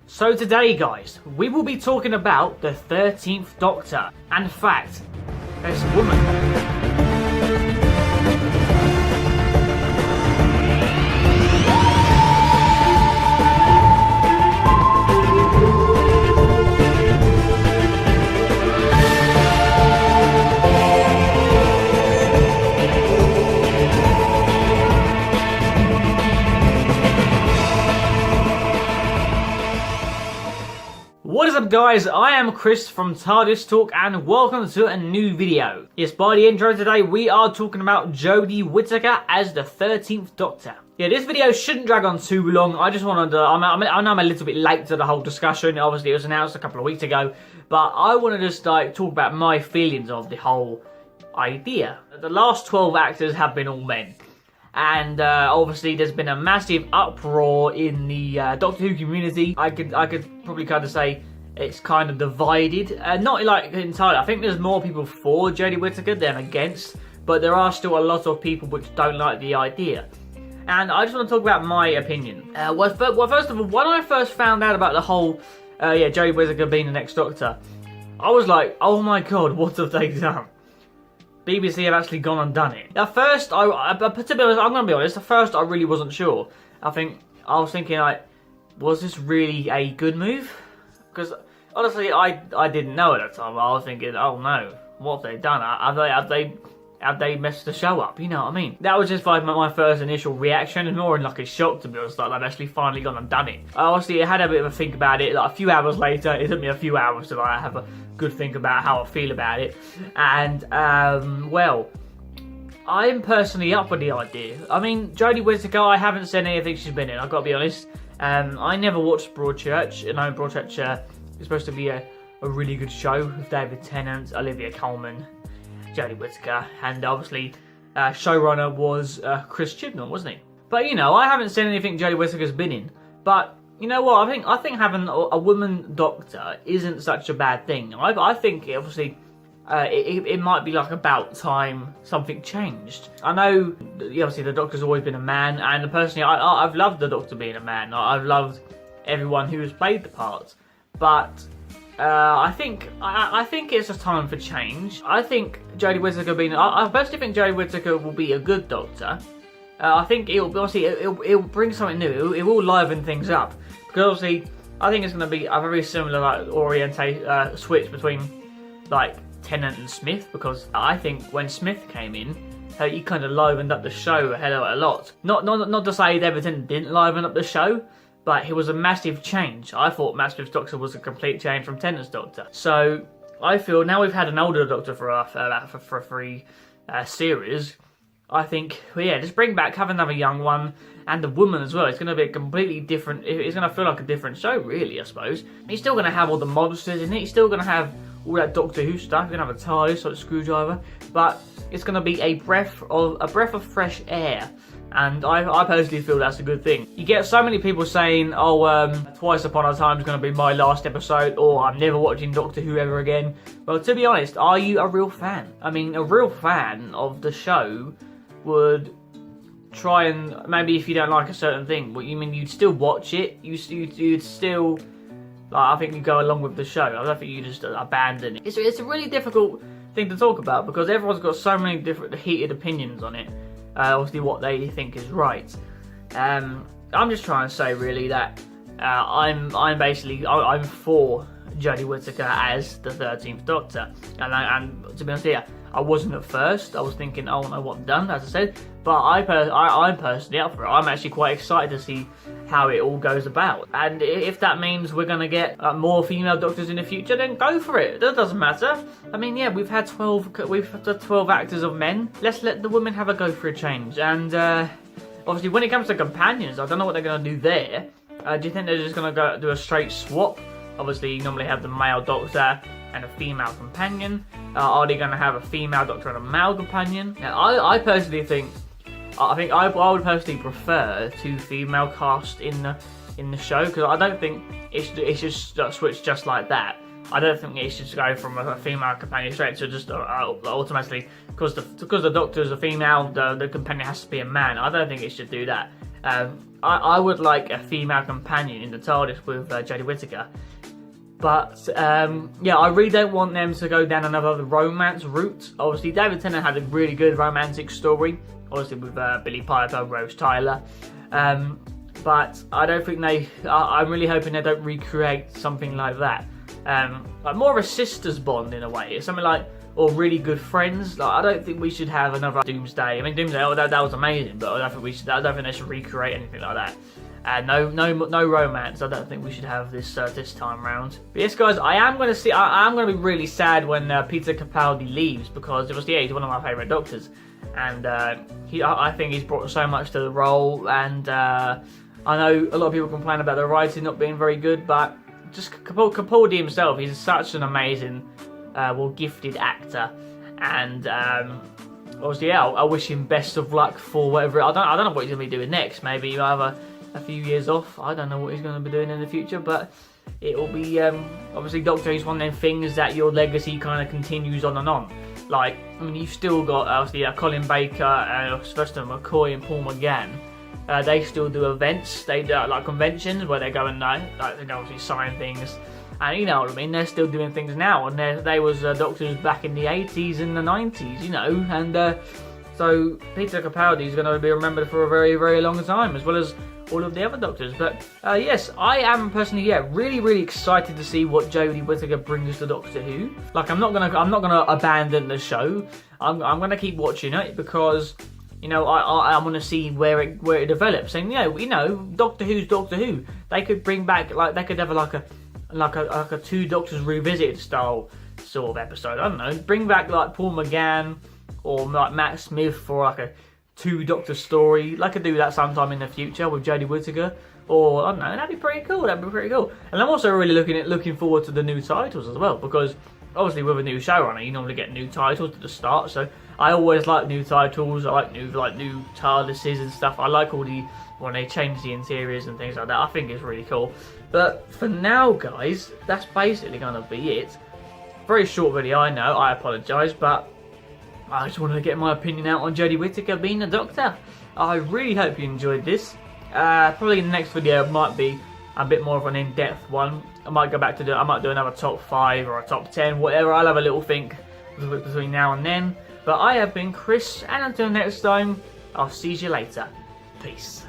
So today, guys, we will be talking about the 13th Doctor, and in fact, this woman. What is up, guys? I am Chris from TardisTalk and welcome to a new video. Yes, by the intro today we are talking about Jodie Whittaker as the 13th Doctor. Yeah, this video shouldn't drag on too long. I just wanted to, I know I'm a little bit late to the whole discussion. Obviously it was announced a couple of weeks ago, but I want to just like talk about my feelings of the whole idea. The last 12 actors have been all men. And obviously there's been a massive uproar in the Doctor Who community. I could probably kind of say it's kind of divided. Not like entirely. I think there's more people for Jodie Whittaker than against. But there are still a lot of people which don't like the idea. And I just want to talk about my opinion. Well, first of all, when I first found out about the whole Jodie Whittaker being the next Doctor, I was like, oh my god, what have they done? BBC have actually gone and done it. At first, to be honest, I'm going to be honest, at first I really wasn't sure. I was thinking, like, was this really a good move? Because, honestly, I didn't know at the time. I was thinking, oh no, what have they done? Have they messed the show up? You know what I mean? That was just like my first initial reaction, and more in like a shock, to be honest, like they've actually finally gone and done it. Obviously, I had a bit of a think about it, like a few hours later. It took me a few hours to like have a good think about how I feel about it. And, well, I'm personally up for the idea. I mean, Jodie Whittaker, I haven't seen anything she's been in, I've got to be honest. I never watched Broadchurch. You know, Broadchurch is supposed to be a really good show with David Tennant, Olivia Colman, Jodie Whittaker, and obviously showrunner was Chris Chibnall, wasn't he? But you know, I haven't seen anything Jodie Whittaker's been in. But you know what? I think having a woman Doctor isn't such a bad thing. I think obviously it might be like about time something changed. I know obviously the Doctor's always been a man, and personally I've loved the Doctor being a man. I've loved everyone who has played the part, but I think it's a time for change. I think Jodie Whittaker I personally think Jodie Whittaker will be a good Doctor. I think it'll bring something new. It will liven things up, because obviously I think it's going to be a very similar like switch between like Tennant and Smith, because I think when Smith came in, he kind of livened up the show a hell of a lot. Not to say David Tennant didn't liven up the show, but it was a massive change. I thought Matt Smith's Doctor was a complete change from Tennant's Doctor. So I feel now we've had an older Doctor for three series. I think, well, yeah, just bring back, have another young one, and the woman as well. It's going to be a completely different. It's going to feel like a different show, really. I suppose he's still going to have all the monsters in it. He's still going to have all that Doctor Who stuff. You're going to have a TARDIS or a screwdriver, but it's going to be a breath of fresh air. And I personally feel that's a good thing. You get so many people saying, oh, Twice Upon a Time is going to be my last episode, or I'm never watching Doctor Who ever again. Well, to be honest, are you a real fan? I mean, a real fan of the show would try and, maybe if you don't like a certain thing, but you mean you'd still watch it, you'd still, like, I think you go along with the show. I don't think you just abandon it. It's a really difficult thing to talk about, because everyone's got so many different heated opinions on it. Obviously what they think is right. I'm just trying to say really that I'm for Jodie Whittaker as the 13th Doctor, and to be honest here, I wasn't at first. I was thinking, oh no, what I've done, as I said, but I'm personally up for it. I'm actually quite excited to see how it all goes about, and if that means we're going to get more female Doctors in the future, then go for it. That doesn't matter. I mean, yeah, we've had 12 actors of men. Let's let the women have a go for a change. And obviously, when it comes to companions, I don't know what they're going to do there. Do you think they're just going to go do a straight swap? Obviously, you normally have the male Doctor and a female companion. Are they going to have a female Doctor and a male companion? Now, I personally think I would personally prefer two female cast in the show, because I don't think it should switch just like that. I don't think it should go from a female companion straight to just automatically, because the Doctor is a female, the companion has to be a man. I don't think it should do that. I would like a female companion in the TARDIS with Jodie Whittaker. But, yeah, I really don't want them to go down another romance route. Obviously, David Tennant had a really good romantic story, obviously with Billie Piper, Rose Tyler. But I don't think I'm really hoping they don't recreate something like that. Like more of a sisters bond in a way. It's something like, or really good friends. Like, I don't think we should have another Doomsday. I mean, Doomsday, that was amazing, but I don't think they should recreate anything like that. No romance. I don't think we should have this time round. But yes, guys, I'm going to be really sad when Peter Capaldi leaves, because he's one of my favourite Doctors, and I think he's brought so much to the role. And I know a lot of people complain about the writing not being very good, but just Capaldi himself, he's such an amazing, gifted actor, and obviously, yeah, I wish him best of luck for whatever. I don't know what he's going to be doing next. Maybe he'll have a few years off. I don't know what he's going to be doing in the future, but it will be obviously Doctor Who's one of them things that your legacy kind of continues on and on. Like, I mean, you've still got obviously Colin Baker, Sylvester McCoy, and Paul McGann. They still do events. They do like conventions where they go and they obviously sign things. And you know what I mean, they're still doing things now, and they was Doctors back in the 80s and the 90s, you know, and so Peter Capaldi is going to be remembered for a very, very long time, as well as all of the other Doctors. But yes, I am personally, really, really excited to see what Jodie Whittaker brings to Doctor Who. Like, I'm not gonna abandon the show. I'm gonna keep watching it, because you know, I want to see where it develops. And you know, Doctor Who's Doctor Who. They could bring back, like, they could have like a two Doctors revisited style sort of episode. I don't know. Bring back like Paul McGann or like Matt Smith for like a two Doctor story. Like, I could do that sometime in the future with Jodie Whittaker. Or I don't know. That'd be pretty cool. And I'm also really looking forward to the new titles as well, because obviously with a new showrunner, you normally get new titles at the start. So I always like new titles. I like new TARDISes and stuff. I like all when they change the interiors and things like that. I think it's really cool. But for now, guys, that's basically going to be it. Very short video, I know. I apologise, but I just wanted to get my opinion out on Jodie Whittaker being the Doctor. I really hope you enjoyed this. Probably the next video might be a bit more of an in-depth one. I might go back to I might do another top 5 or a top 10, whatever. I'll have a little think between now and then. But I have been Chris, and until next time, I'll see you later. Peace.